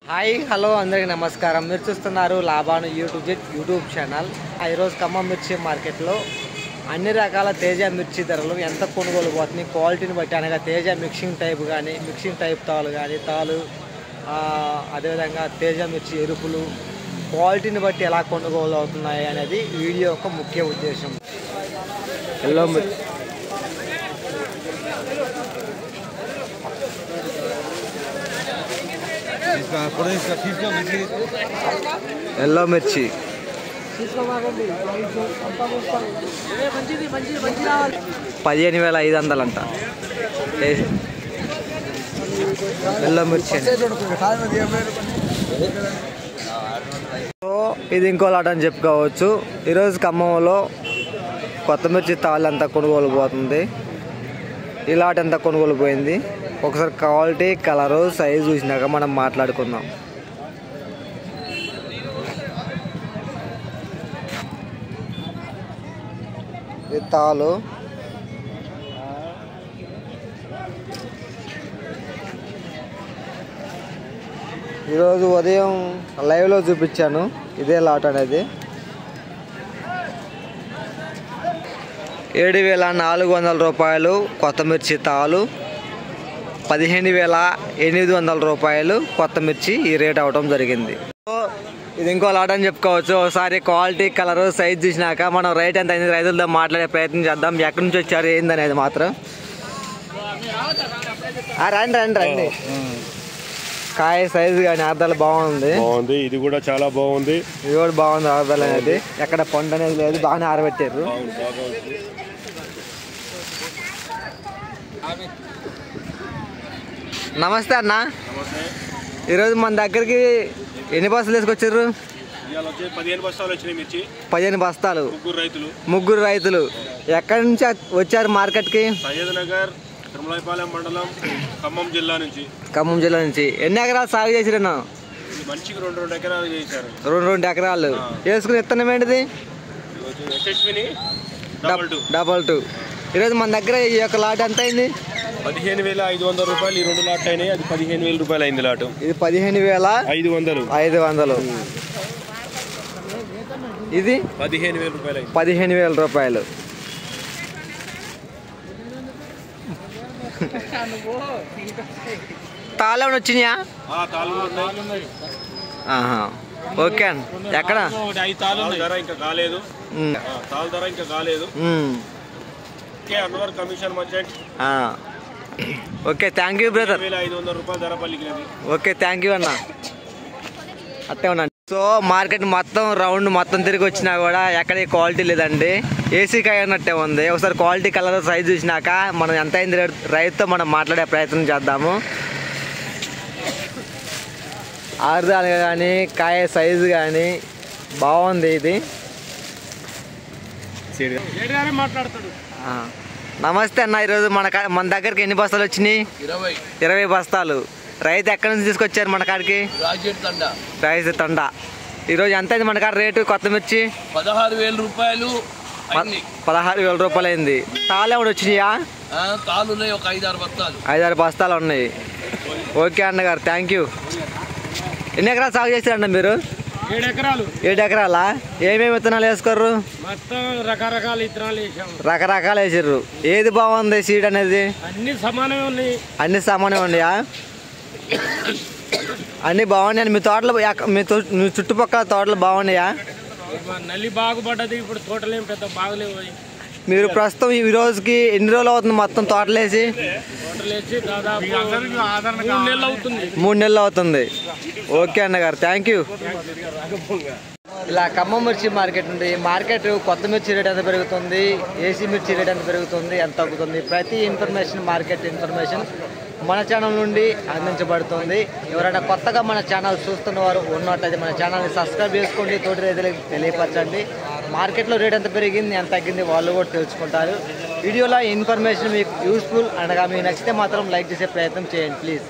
Hi hello అందరికీ నమస్కారం. మీరు చూస్తున్నారు లాభాను యూట్యూబ్ ఛానల్. ఈరోజు ఖమ్మం మిర్చి మార్కెట్లో అన్ని రకాల తేజ మిర్చి ధరలు ఎంత కొనుగోలు పోతున్నాయి క్వాలిటీని బట్టి, అనగా తేజ మిక్సింగ్ టైప్ కానీ, మిక్సింగ్ టైప్ తాలు కానీ, అదేవిధంగా తేజ మిర్చి ఎరుపులు క్వాలిటీని బట్టి ఎలా కొనుగోలు అవుతున్నాయి అనేది వీడియో యొక్క ముఖ్య ఉద్దేశం. ఎల్లో మిర్చి 15,500 అంట. ఎల్లో మిర్చి. సో ఇది ఇంకో లాట్ అని చెప్పుకోవచ్చు. ఈరోజు ఖమ్మంలో కొత్త మిర్చి తాళ్ళు ఎంత కొనుగోలు పోతుంది, ఈ లాట్ ఎంత కొనుగోలు పోయింది, ఒకసారి క్వాలిటీ, కలరు, సైజు చూసినాక మనం మాట్లాడుకుందాం. ఇది తాలు. ఈరోజు ఉదయం లైవ్లో చూపించాను ఇదే లాట్ అనేది. 7,400 రూపాయలు కొత్త మిర్చి తాలు, 15,800 రూపాయలు కొత్త మిర్చి ఈ రేట్ అవడం జరిగింది. సో ఇది ఇంకో లాట్ అని చెప్పుకోవచ్చు. ఒకసారి క్వాలిటీ, కలరు, సైజ్ చూసినాక మనం రైట్ ఎంత అయింది రైతులతో మాట్లాడే ప్రయత్నం చేద్దాం. ఎక్కడి నుంచి వచ్చారు ఏందనేది మాత్రం. రండి రండి రండి. కాయ సైజు కానీ అర్థాలు బాగుంది. ఇది కూడా చాలా బాగుంది. ఇది కూడా బాగుంది. అర్థాలు అనేది ఎక్కడ పండు అనేది లేదు, బాగానే ఆరబెట్టారు. నమస్తే అన్న. ఈరోజు మన దగ్గరికి ఎన్ని బస్తాలు తీసుకొచ్చారు? 15 బస్తాలు. ముగ్గురు రైతులు. ఎక్కడి నుంచి వచ్చారు మార్కెట్కి? తిరుమలపాలెం మండలం, ఖమ్మం జిల్లా నుంచి. ఖమ్మం జిల్లా నుంచి. ఎన్ని ఎకరాలు సాగు చేసిరన్నా? మంచికి 2 ఎకరాలు చేశారు. 2 ఎకరాలు వేసుకుని విత్తనం ఏంటిది? Double two. ఈరోజు మన దగ్గర ఈ యొక్క లాట్ ఎంత అయింది? 15,500 రూపాయలు. ఈ 2 లాట్ అయినాయి. అది 15,000 రూపాయలు అయింది లాటు. ఇది 15,500. ఇది 15,000 రూపాయలు. 15,000 రూపాయలు. తాళ్ళు ఏమైనా వచ్చినాయా? ఓకే అండి. ఎక్కడ ధర ఇంకా కాలేదు. తాళ్ళ ధర ఇంకా కాలేదు. Commission merchant. Okay, thank you brother. 1500 రూపాయలు ధర పలికినది. ఓకే, థ్యాంక్ యూ అన్న. అట్టే ఉన్నా. సో మార్కెట్ మొత్తం రౌండ్ మొత్తం తిరిగి వచ్చినా కూడా ఎక్కడ క్వాలిటీ లేదండి. ఏసీ కాయ అన్నట్టే ఉంది. ఒకసారి క్వాలిటీ, కలర్, సైజ్ చూసినాక మనం ఎంత అయింది రైతుతో మనం మాట్లాడే ప్రయత్నం చేద్దాము. ఆరుదాలు కానీ, కాయ సైజు కానీ బాగుంది. ఇది నమస్తే అన్న. ఈరోజు మన దగ్గరికి ఎన్ని బస్తాలు వచ్చినాయి? 20 బస్తాలు. రైతు ఎక్కడి నుంచి తీసుకొచ్చారు మన కాడికి? రాజు తండ. ఈరోజు ఎంత అయింది మన కాడ రేటు కొత్త మిర్చి? 16,000 రూపాయలు. 16,000 రూపాయలు అయింది. తాళ్ళు ఏమైనా వచ్చినాయా? తాళ్ళు ఉన్నాయి, ఒక 5-6 బస్తాలు. 5-6 బస్తాలు ఉన్నాయి. ఓకే అన్నగారు, థ్యాంక్ యూ. ఎన్ని ఎకరాలు సాగు చేశారండి మీరు? 7 ఎకరాలు. 7 ఎకరాలా? ఏమేమి విత్తనాలు వేసుకోర్రు? మొత్తం రకరకాల విత్తనాలు వేసాము. రకరకాలు వేసారు. ఏది బాగుంది సీడ్ అనేది? అన్ని సమానమే ఉన్నాయి. అన్ని సమానమే ఉన్నాయా? అన్ని బాగున్నాయి. మీ తోటలు, మీ చుట్టుపక్కల తోటలు బాగున్నాయా? నల్లి బాగుపడ్డది. ఇప్పుడు తోటలు ఏం పెద్ద బాగలేవు. మీరు ప్రస్తుతం ఈ రోజుకి ఎన్ని రోజులు అవుతుంది మొత్తం తోటలేసి? దాదాపు 3 నెలలు అవుతుంది. ఓకే అన్నగారు, థ్యాంక్ యూ. ఇలా ఖమ్మం మిర్చి మార్కెట్ ఉంది. మార్కెట్ కొత్త మిర్చి రేట్ ఎంత పెరుగుతుంది, ఏసీ మిర్చి రేట్ ఎంత పెరుగుతుంది, ఎంత తగ్గుతుంది, ప్రతి ఇన్ఫర్మేషన్, మార్కెట్ ఇన్ఫర్మేషన్ మన ఛానల్ నుండి అందించబడుతుంది. ఎవరైనా కొత్తగా మన ఛానల్ చూస్తున్న వారు ఉన్నట్టయితే మన ఛానల్ని సబ్స్క్రైబ్ చేసుకోండి. తోటి రైతులకు తెలియపరచండి. మార్కెట్లో రేట్ ఎంత పెరిగింది, ఎంత తగ్గింది వాళ్ళు కూడా తెలుసుకుంటారు. వీడియోలో ఇన్ఫర్మేషన్ మీకు యూస్ఫుల్ అనగా మీకు నచ్చితే మాత్రం లైక్ చేసే ప్రయత్నం చేయండి ప్లీజ్.